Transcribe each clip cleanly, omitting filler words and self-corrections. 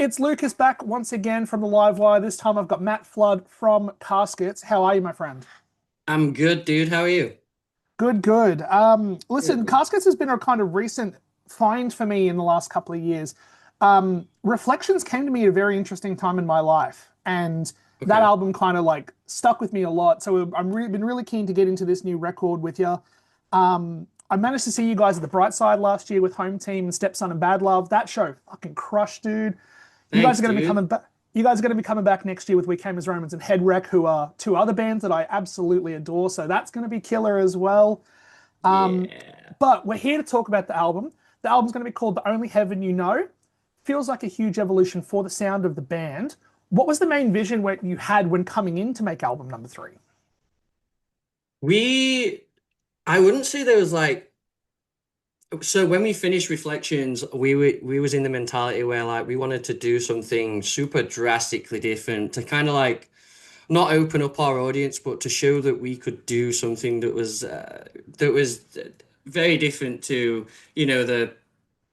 It's Lucas back once again from the live wire. This time I've got Matt Flood from Caskets. How are you, my friend? I'm good, dude. How are you? Good, good. Good, Listen, good. Caskets has been a kind of recent find for me in the last couple of years. Reflections came to me at a very interesting time in my life, and that Okay. album kind of like stuck with me a lot. So been really keen to get into this new record with you. I managed to see you guys at the Bright Side last year with Home Team and Stepson and Bad Love. That show fucking crushed, dude. You guys Thanks, are going to be dude. coming back. You guys are going to be coming back next year with We Came as Romans and Headwreck, who are two other bands that I absolutely adore. So that's going to be killer as well. Yeah. But we're here to talk about the album. The album's going to be called The Only Heaven You Know. Feels like a huge evolution for the sound of the band. What was the main vision what you had when coming in to make album number three? We, I wouldn't say there was like, so when we finished Reflections, we was in the mentality where like we wanted to do something super drastically different to kind of like not open up our audience, but to show that we could do something that was very different to, the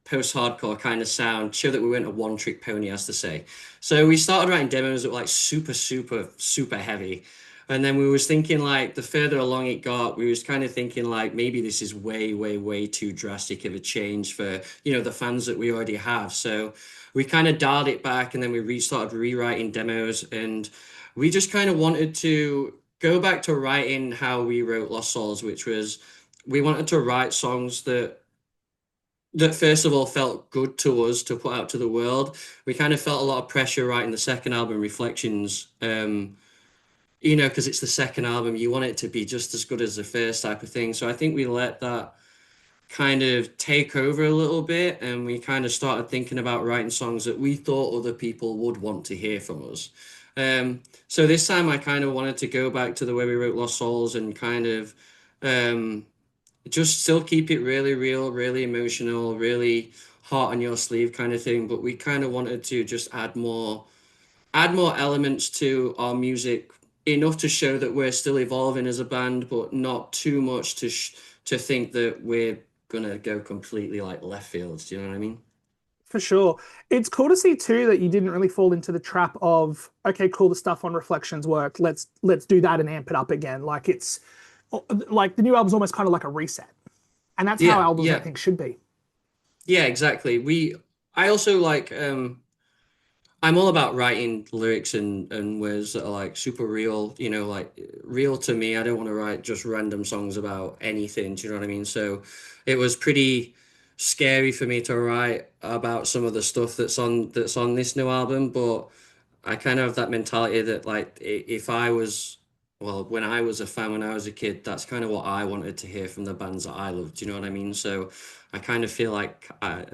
post-hardcore kind of sound, show that we weren't a one-trick pony, as to say. So we started writing demos that were like super, super, super heavy. And then we was thinking like the further along it got, we was kind of thinking like maybe this is way, way, way too drastic of a change for, the fans that we already have. So we kind of dialed it back and then we restarted rewriting demos and we just kind of wanted to go back to writing how we wrote Lost Souls, which was we wanted to write songs that first of all felt good to us to put out to the world. We kind of felt a lot of pressure writing the second album, Reflections. Because it's the second album, you want it to be just as good as the first type of thing. So I think we let that kind of take over a little bit, and we kind of started thinking about writing songs that we thought other people would want to hear from us. So this time I kind of wanted to go back to the way we wrote Lost Souls and kind of um, just still keep it really real, really emotional, really heart on your sleeve kind of thing. But we kind of wanted to just add more elements to our music, enough to show that we're still evolving as a band, but not too much to think that we're gonna go completely like left field. Do you know what I mean? For sure. It's cool to see too that you didn't really fall into the trap of, okay, cool, the stuff on Reflections worked. Let's do that and amp it up again. Like it's like the new album's almost kind of like a reset. And that's how Yeah, albums I yeah, think should be. yeah, exactly. I also like, I'm all about writing lyrics and words that are like super real, like real to me. I don't want to write just random songs about anything. Do you know what I mean? So it was pretty scary for me to write about some of the stuff that's on this new album, but I kind of have that mentality that like if I was well, when I was a fan when I was a kid, that's kind of what I wanted to hear from the bands that I loved. Do you know what I mean? So I kind of feel like I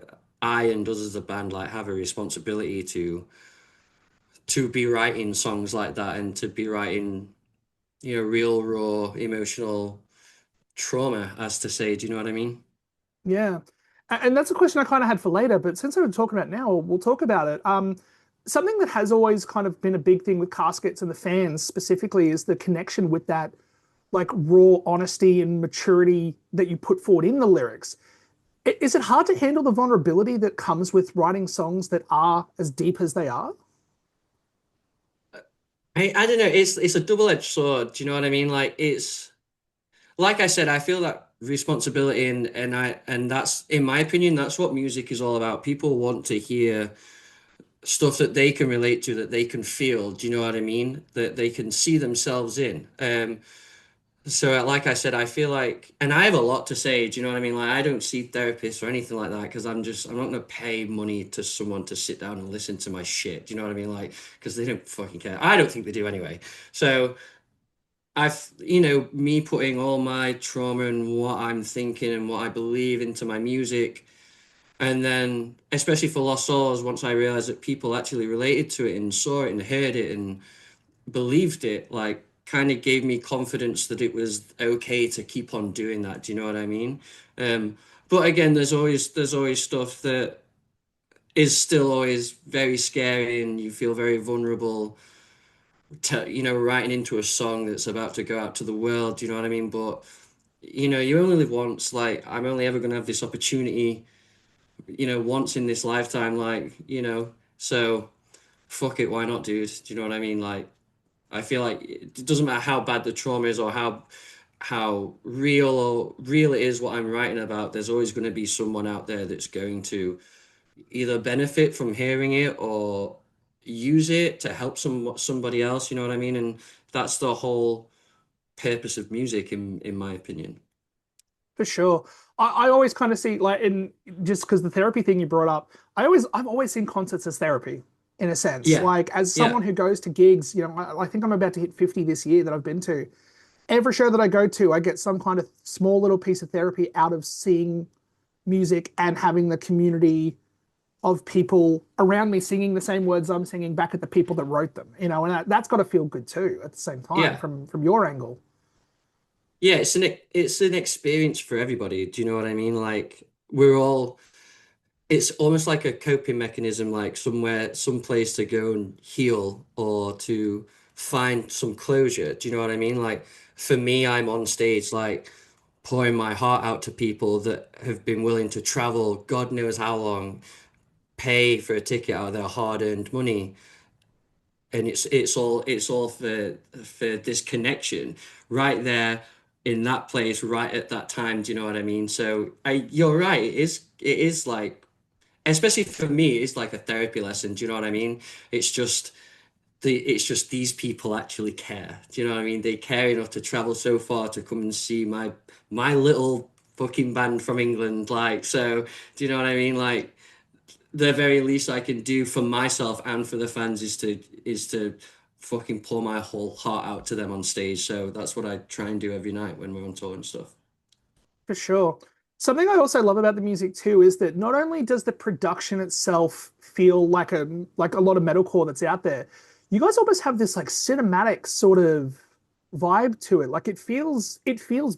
and us as a band like have a responsibility to be writing songs like that and to be writing, real raw emotional trauma, as to say. Do you know what I mean? Yeah. And that's a question I kind of had for later, but since we're talking about it now, we'll talk about it. Something that has always kind of been a big thing with Caskets and the fans specifically is the connection with that like raw honesty and maturity that you put forward in the lyrics. Is it hard to handle the vulnerability that comes with writing songs that are as deep as they are? I don't know. It's a double-edged sword. Do you know what I mean? Like it's like I said, I feel that responsibility and that's in my opinion, that's what music is all about. People want to hear stuff that they can relate to, that they can feel. Do you know what I mean? That they can see themselves in. So like I said, I feel like, and I have a lot to say. Do you know what I mean? Like I don't see therapists or anything like that because I'm not gonna pay money to someone to sit down and listen to my shit. Do you know what I mean? Like because they don't fucking care. I don't think they do anyway. So. Me putting all my trauma and what I'm thinking and what I believe into my music. And then, especially for Lost Souls, once I realized that people actually related to it and saw it and heard it and believed it, like, kind of gave me confidence that it was okay to keep on doing that. Do you know what I mean? But again, there's always stuff that is still always very scary and you feel very vulnerable to, writing into a song that's about to go out to the world. Do you know what I mean? But you only live once. Like, I'm only ever gonna have this opportunity, once in this lifetime. Like, So fuck it, why not, dude? Do you know what I mean? Like, I feel like it doesn't matter how bad the trauma is or how real it is what I'm writing about. There's always going to be someone out there that's going to either benefit from hearing it or use it to help somebody else. You know what I mean? And that's the whole purpose of music, in my opinion. For sure. I always kind of see like in just because the therapy thing you brought up, I've always seen concerts as therapy in a sense. Yeah, Like as yeah, someone who goes to gigs, I think I'm about to hit 50 this year that I've been to. Every show that I go to, I get some kind of small little piece of therapy out of seeing music and having the community of people around me singing the same words I'm singing back at the people that wrote them, and that's got to feel good too at the same time yeah. from your angle. Yeah, it's an experience for everybody. Do you know what I mean? Like we're all it's almost like a coping mechanism, like somewhere, some place to go and heal or to find some closure. Do you know what I mean? Like for me, I'm on stage, like pouring my heart out to people that have been willing to travel God knows how long, pay for a ticket out of their hard-earned money. And it's all for this connection right there in that place, right at that time. Do you know what I mean? So you're right. It is like especially for me, it's like a therapy lesson. Do you know what I mean? It's just it's just these people actually care. Do you know what I mean? They care enough to travel so far to come and see my little fucking band from England. Like, so do you know what I mean? Like the very least I can do for myself and for the fans is to fucking pour my whole heart out to them on stage. So that's what I try and do every night when we're on tour and stuff. For sure. Something I also love about the music too is that not only does the production itself feel like a lot of metalcore that's out there, you guys almost have this like cinematic sort of vibe to it. Like it feels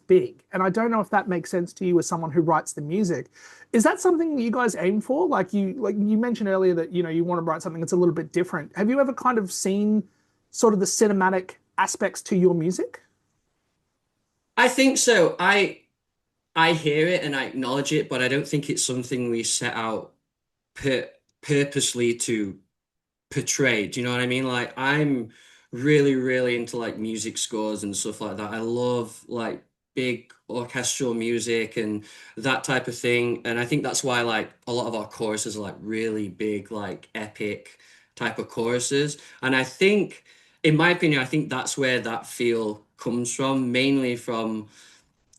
big. And I don't know if that makes sense to you as someone who writes the music. Is that something that you guys aim for? Like you mentioned earlier that you want to write something that's a little bit different. Have you ever kind of seen sort of the cinematic aspects to your music? I think so. I hear it and I acknowledge it, but I don't think it's something we set out pur purposely to portray. Do you know what I mean? Like I'm really, really into like music scores and stuff like that. I love like big orchestral music and that type of thing. And I think that's why like a lot of our choruses are like really big, like epic type of choruses. And I think, in my opinion, I think that's where that feel comes from, mainly from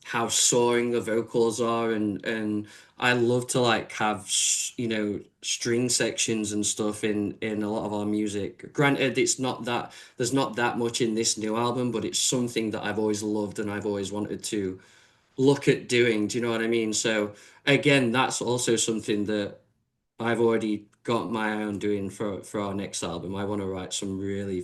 how soaring the vocals are and I love to like have string sections and stuff in a lot of our music. Granted, it's not that there's not that much in this new album, but it's something that I've always loved and I've always wanted to look at doing. Do you know what I mean? So again, that's also something that I've already got my eye on doing for our next album. I want to write some really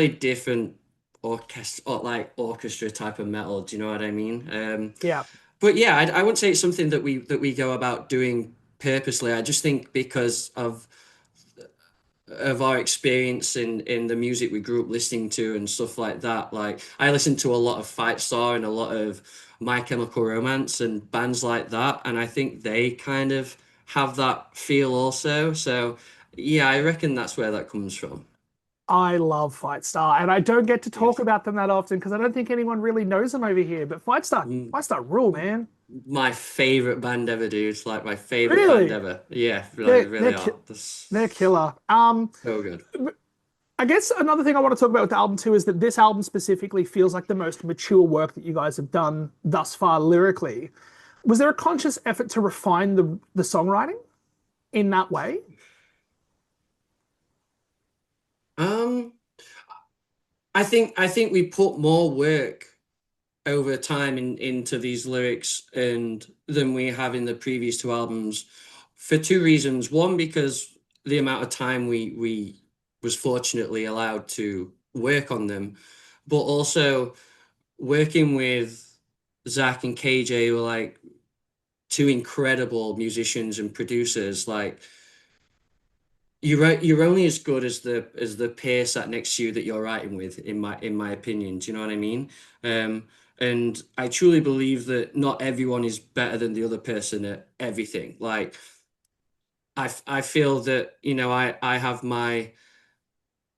different orchestra type of metal. Do you know what I mean? Yeah. But yeah, I wouldn't say it's something that we go about doing purposely. I just think because of our experience in the music we grew up listening to and stuff like that. Like I listened to a lot of Fight Star and a lot of My Chemical Romance and bands like that, and I think they kind of have that feel also. So yeah, I reckon that's where that comes from. I love Fight Star, and I don't get to talk Yes. about them that often because I don't think anyone really knows them over here. But Mm, Fight Star rule, man. My favorite band ever, dude. It's like my favorite band Really, ever. Yeah, like they're really they're ki are. they're That's killer. so good. I guess another thing I want to talk about with the album too is that this album specifically feels like the most mature work that you guys have done thus far lyrically. Was there a conscious effort to refine the songwriting in that way? Um, I think we put more work over time into these lyrics and than we have in the previous two albums for two reasons. One, because the amount of time we was fortunately allowed to work on them, but also working with Zach and KJ were like two incredible musicians and producers. Like you're only as good as the peer sat next to you that you're writing with, in my opinion. Do you know what I mean? And I truly believe that not everyone is better than the other person at everything. Like I feel that, I have my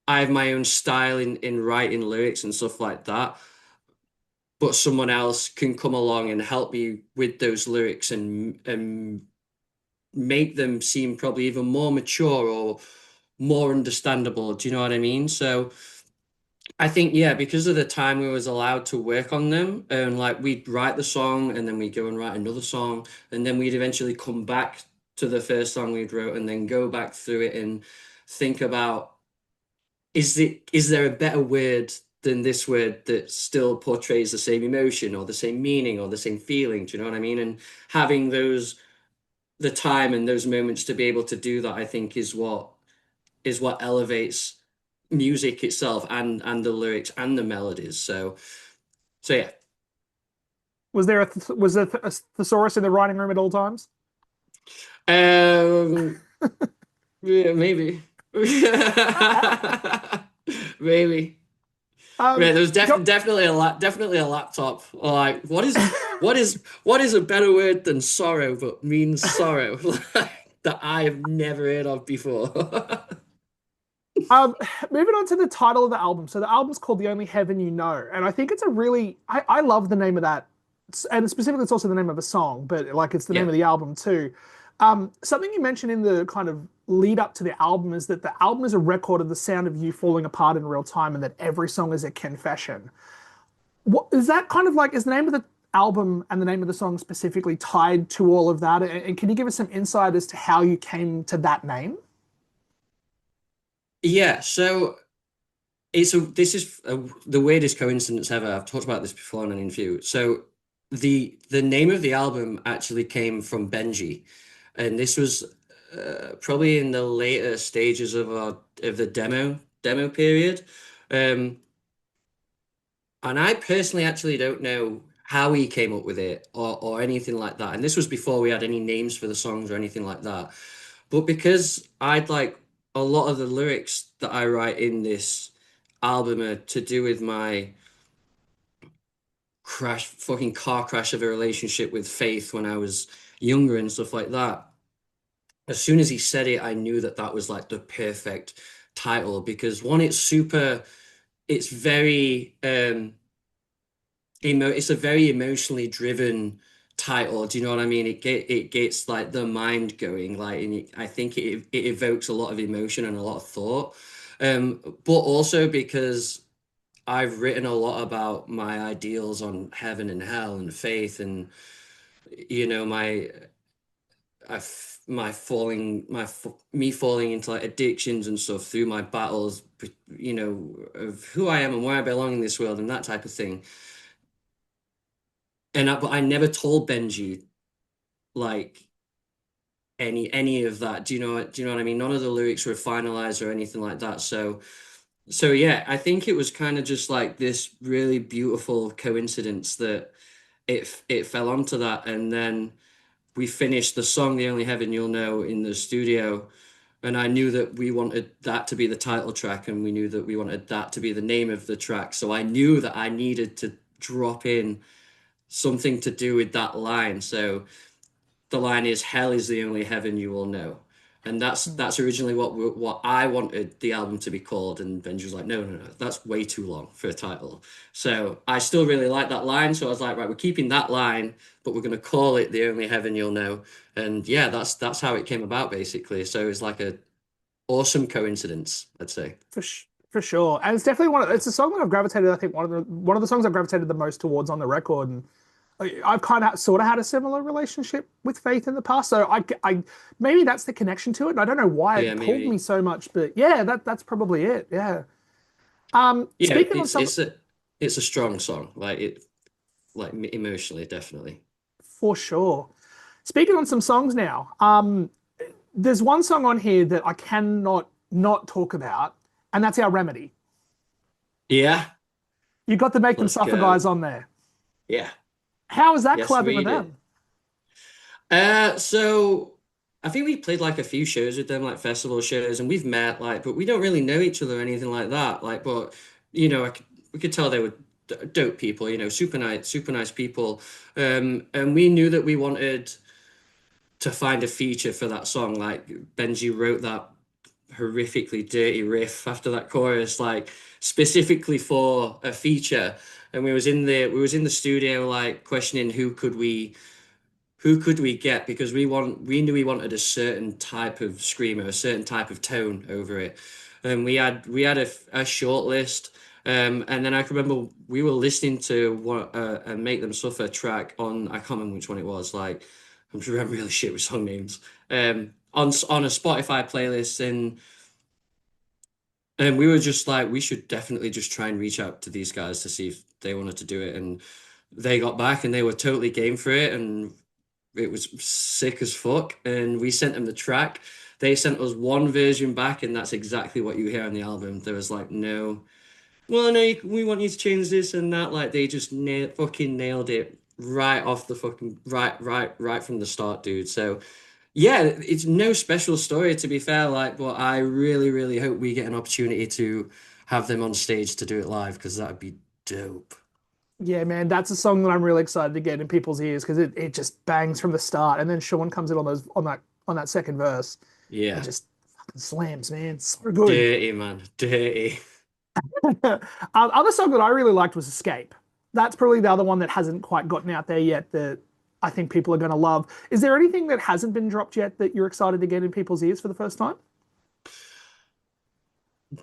own style in writing lyrics and stuff like that, but someone else can come along and help me with those lyrics and make them seem probably even more mature or more understandable. Do you know what I mean? So I think, yeah, because of the time we was allowed to work on them, and like we'd write the song and then we'd go and write another song, and then we'd eventually come back to the first song we'd wrote and then go back through it and think about, is there a better word than this word that still portrays the same emotion or the same meaning or the same feeling? Do you know what I mean? And having the time and those moments to be able to do that, I think is what elevates music itself and the lyrics and the melodies. So yeah. Was there a thesaurus in the writing room at all times? Um yeah, maybe. Maybe. Yeah, there was Go. definitely a laptop. Like, what is a better word than sorrow but means sorrow that I have never heard of before. Um, Moving on to the title of the album. So the album's called The Only Heaven You Know. And I think it's a really, I love the name of that. And specifically, it's also the name of a song, but like it's the name Yeah. of the album too. Something you mentioned in the kind of lead up to the album is that the album is a record of the sound of you falling apart in real time and that every song is a confession. What is that kind of like, is the name of the album and the name of the song specifically tied to all of that? And can you give us some insight as to how you came to that name? Yeah, so this is the weirdest coincidence ever. I've talked about this before in an interview. So the name of the album actually came from Benji, and this was probably in the later stages of the demo period. Um, and I personally actually don't know how he came up with it or anything like that. And this was before we had any names for the songs or anything like that. But because I'd like a lot of the lyrics that I write in this album are to do with my fucking car crash of a relationship with Faith when I was younger and stuff like that. As soon as he said it, I knew that that was like the perfect title because one, it's very, it's a very emotionally driven title. Do you know what I mean? It gets like the mind going, like, and I think it evokes a lot of emotion and a lot of thought. But also because I've written a lot about my ideals on heaven and hell and faith and my me falling into like addictions and stuff through my battles, of who I am and where I belong in this world and that type of thing. But I never told Benji like any of that. Do you know what I mean? None of the lyrics were finalized or anything like that. So yeah, I think it was kind of just like this really beautiful coincidence that it fell onto that, and then we finished the song "The Only Heaven You'll Know" in the studio, and I knew that we wanted that to be the title track, and we knew that we wanted that to be the name of the track. So I knew that I needed to drop in something to do with that line. So the line is "Hell is the only heaven you will know," and that's originally what I wanted the album to be called. And Benji was like, "No, no, no, that's way too long for a title." So I still really like that line, so I was like, "Right, we're keeping that line, but we're going to call it 'The Only Heaven You'll Know.'" And yeah, that's how it came about basically. So it's like a awesome coincidence, I'd say. For sure, and it's definitely it's a song that I've gravitated. I think one of the songs I've gravitated the most towards on the record, and I've kind of sort of had a similar relationship with Faith in the past. So I maybe that's the connection to it, and I don't know why Yeah, it pulled me maybe. so much, but yeah, that's probably it. Yeah. Yeah, Speaking on some it's a strong song, emotionally, definitely. for sure. Speaking on some songs now. There's one song on here that I cannot not talk about, and that's our Remedy. Yeah, You got the Make Them let's Suffer guys go. on there. Yeah. How is that Yes, collabing with we did. them? So I think we played like a few shows with them, like festival shows, and we've met, like, but we don't really know each other or anything like that. Like, but we could tell they were dope people, super nice people. And we knew that we wanted to find a feature for that song. Like Benji wrote that horrifically dirty riff after that chorus, like specifically for a feature. And we was in the studio like questioning who could we get because we knew we wanted a certain type of screamer, a certain type of tone over it. And we had a short list. And then I can remember we were listening to what a Make Them Suffer track on, I can't remember which one it was. Like I'm really shit with song names. On a Spotify playlist, and we were just like, we should definitely just try and reach out to these guys to see if they wanted to do it. And they got back and they were totally game for it. And it was sick as fuck. And we sent them the track. They sent us one version back, and that's exactly what you hear on the album. There was like, no, well, no, we want you to change this and that. Like, they just fucking nailed it right off the fucking right from the start, dude. So, yeah, it's no special story to be fair, like, but I really, really hope we get an opportunity to have them on stage to do it live because that'd be dope. Yeah, man, that's a song that I'm really excited to get in people's ears because it just bangs from the start, and then Sean comes in on those on that second verse and Yeah, just fucking slams, man. It's so good. dirty man, dirty. Other song that I really liked was Escape. That's probably the other one that hasn't quite gotten out there yet that I think people are going to love. Is there anything that hasn't been dropped yet that you're excited to get in people's ears for the first time?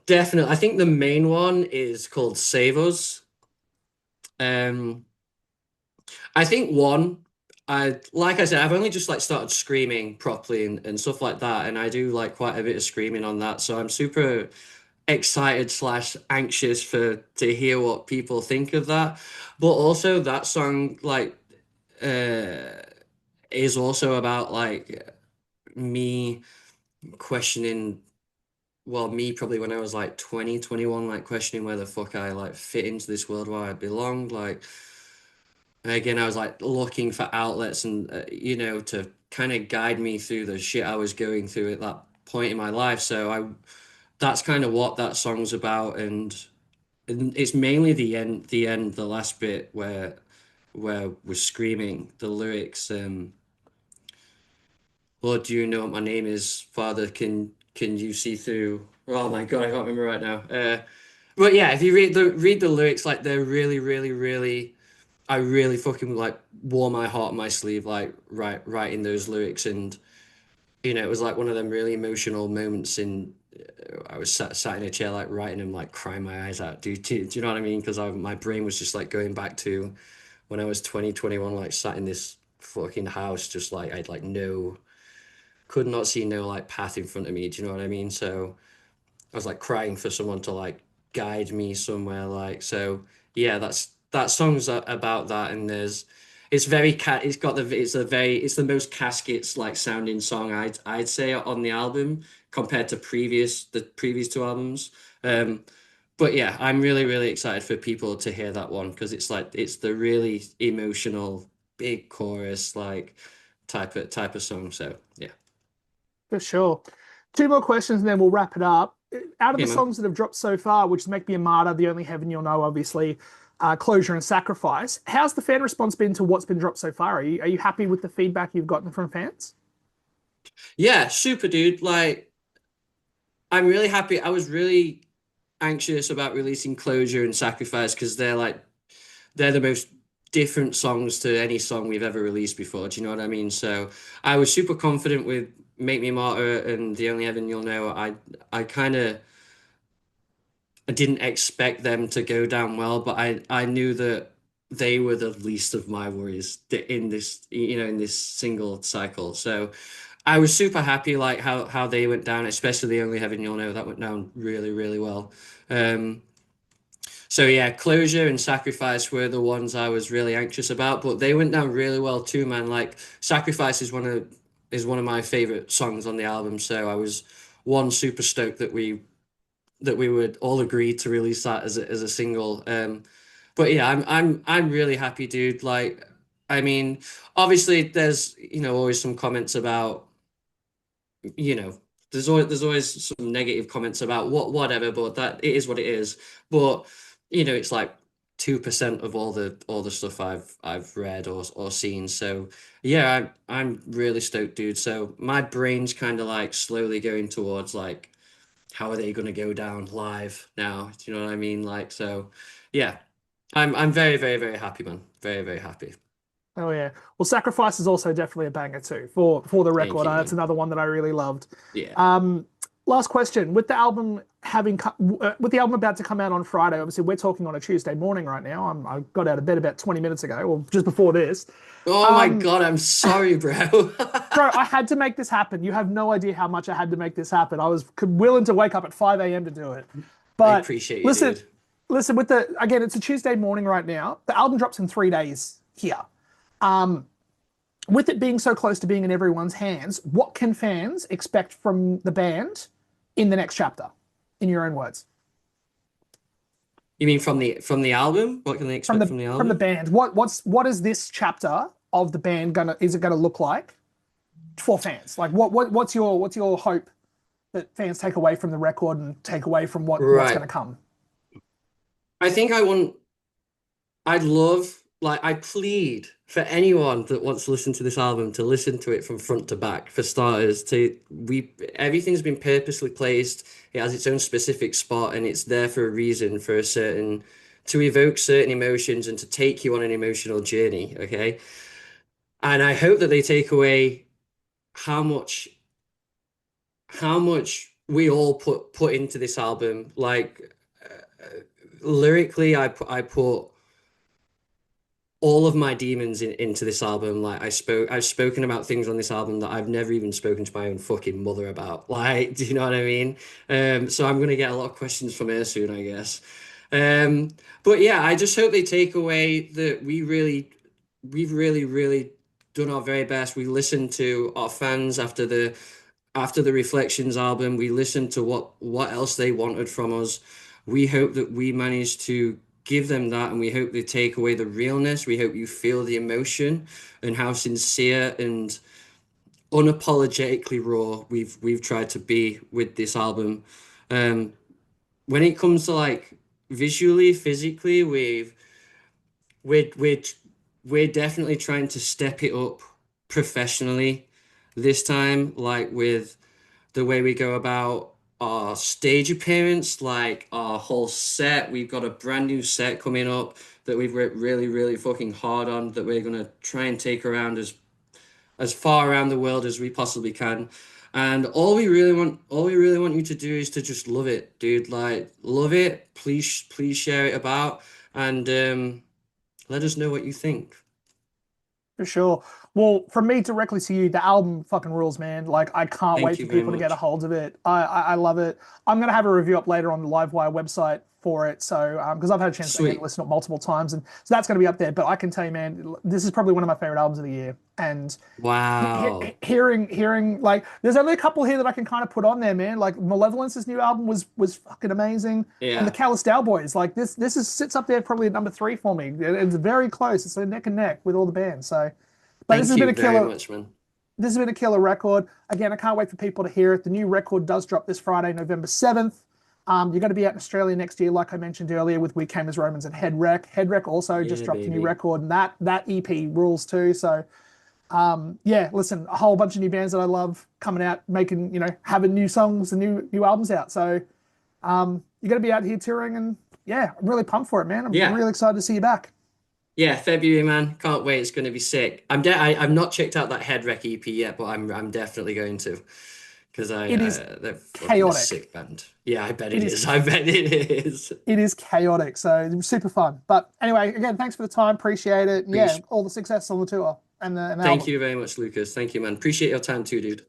Definitely. I think the main one is called Save Us. Um, I think one, like I said, I've only just like started screaming properly and stuff like that, and I do like quite a bit of screaming on that, so I'm super excited slash anxious for to hear what people think of that. But also that song like uh is also about like me questioning, well, me probably when I was like 20, 21, like questioning where the fuck I like fit into this world where I belonged. Like again, I was like looking for outlets and to kind of guide me through the shit I was going through at that point in my life. So I that's kind of what that song's about, and it's mainly the end, the last bit where we're screaming the lyrics. Lord, do you know what my name is? Father, can you see through? Oh my God, I can't remember right now. But yeah, if you read the lyrics, like they're really, really, really, I really fucking like wore my heart on my sleeve, like writing those lyrics, and it was like one of them really emotional moments. I was sat in a chair, like writing them, like crying my eyes out. Do you know what I mean? Because my brain was just like going back to when I was 20, 21, like sat in this fucking house, just like I'd like no could not see no like path in front of me. Do you know what I mean? So I was like crying for someone to like guide me somewhere. Like so, yeah. That song's about that, and it's very it's got it's the most Caskets like sounding song I'd say on the album compared to the previous two albums. Um, but yeah, I'm really really excited for people to hear that one because it's the really emotional big chorus like type of song. So yeah. For sure. Two more questions and then we'll wrap it up. Out of Okay, the man. songs that have dropped so far, which is Make Me a Martyr, The Only Heaven You'll Know, obviously, Closure and Sacrifice, how's the fan response been to what's been dropped so far? Are you happy with the feedback you've gotten from fans? Yeah, super dude. Like, I'm really happy. I was really anxious about releasing Closure and Sacrifice because they're the most different songs to any song we've ever released before. Do you know what I mean? So I was super confident with Make Me a Martyr and The Only Heaven You'll Know. I kind of I didn't expect them to go down well, but I knew that they were the least of my worries in this single cycle. So I was super happy like how they went down, especially the Only Heaven You'll Know that went down really really well. Um, so yeah, Closure and Sacrifice were the ones I was really anxious about, but they went down really well too, man. Like Sacrifice is one of my favorite songs on the album, so I was one super stoked that we would all agree to release that as a single. But yeah, I'm really happy, dude. Like, I mean, obviously there's always some comments about you know there's always some negative comments about whatever, but that it is what it is. But it's like. 2% of all the stuff I've read or seen. So yeah, I'm really stoked, dude. So my brain's kind of like slowly going towards like how are they gonna go down live now? Do you know what I mean? Like so, yeah. I'm very, very, very happy, man. Very, very happy. Oh yeah. Well, Sacrifice is also definitely a banger too. For the Thank record, you, that's man. another one that I really loved. Yeah. Um, Last question: with the album with the album about to come out on Friday, obviously we're talking on a Tuesday morning right now. I got out of bed about 20 minutes ago, or just before this. Oh my Um, God, I'm sorry, bro. Bro, I had to make this happen. You have no idea how much I had to make this happen. I was willing to wake up at 5 a.m. to do it. I But appreciate you, listen, dude. listen, with the again, it's a Tuesday morning right now. The album drops in 3 days here. Um, with it being so close to being in everyone's hands, what can fans expect from the band in the next chapter, in your own words? You mean from the album? What can they From expect from the the album? band, what is this chapter of the band gonna is it gonna look like for fans? Like what's your hope that fans take away from the record and take away from what's Right. gonna come? I think I'd love, like, I plead for anyone that wants to listen to this album to listen to it from front to back. For starters, everything's been purposely placed. It has its own specific spot, and it's there for a reason, to evoke certain emotions and to take you on an emotional journey. Okay, and I hope that they take away how much how much we all put into this album. Like lyrically, I put all of my demons into this album. Like I've spoken about things on this album that I've never even spoken to my own fucking mother about. Like, do you know what I mean? So I'm gonna get a lot of questions from her soon, I guess. Um, but yeah, I just hope they take away that we've really, really done our very best. We listened to our fans after the Reflections album. We listened to what else they wanted from us. We hope that we managed to give them that, and we hope they take away the realness. We hope you feel the emotion and how sincere and unapologetically raw we've tried to be with this album. Um, when it comes to like visually, physically, we're we're we're definitely trying to step it up professionally this time, like with the way we go about our stage appearance, like our whole set. We've got a brand new set coming up that we've worked really, really fucking hard on that we're gonna try and take around as far around the world as we possibly can. And all we really want you to do is to just love it, dude. Like love it. Please share it about and let us know what you think. For sure. Well, from me directly to you, the album fucking rules, man. Like, I can't wait Thank for you very people to get a much. hold of it. I love it. I'm gonna have a review up later on the Livewire website for it. So, because I've had a chance to again Sweet. listen to it multiple times, and so that's gonna be up there. But I can tell you, man, this is probably one of my favorite albums of the year. And Wow. hearing like, there's only a couple here that I can kind of put on there, man. Like Malevolence's new album was fucking amazing, and the Yeah. Callous Cowboys, like this is sits up there probably at number three for me. It's very close. It's a neck and neck with all the bands. So. But this Thank has been you a very killer. much, man. This has been a killer record. Again, I can't wait for people to hear it. The new record does drop this Friday, November 7th. You're going to be out in Australia next year, like I mentioned earlier, with We Came as Romans and Head Wreck. Head Wreck also just Yeah, dropped a new baby. record, and that EP rules too. So, yeah, listen, a whole bunch of new bands that I love coming out, making having new songs and new albums out. So, you're going to be out here touring, and yeah, I'm really pumped for it, man. I'm Yeah. really excited to see you back. Yeah, February, man. Can't wait. It's going to be sick. I've not checked out that Head Wreck EP yet, but I'm definitely going to because It is they're fucking a chaotic. sick band. Yeah, I bet It it is is. I bet it is. it is chaotic. So it's super fun. But anyway, again, thanks for the time. Appreciate it. And yeah, Appreciate. all the success on the tour and the Thank album. you very much, Lucas. Thank you, man. Appreciate your time too, dude.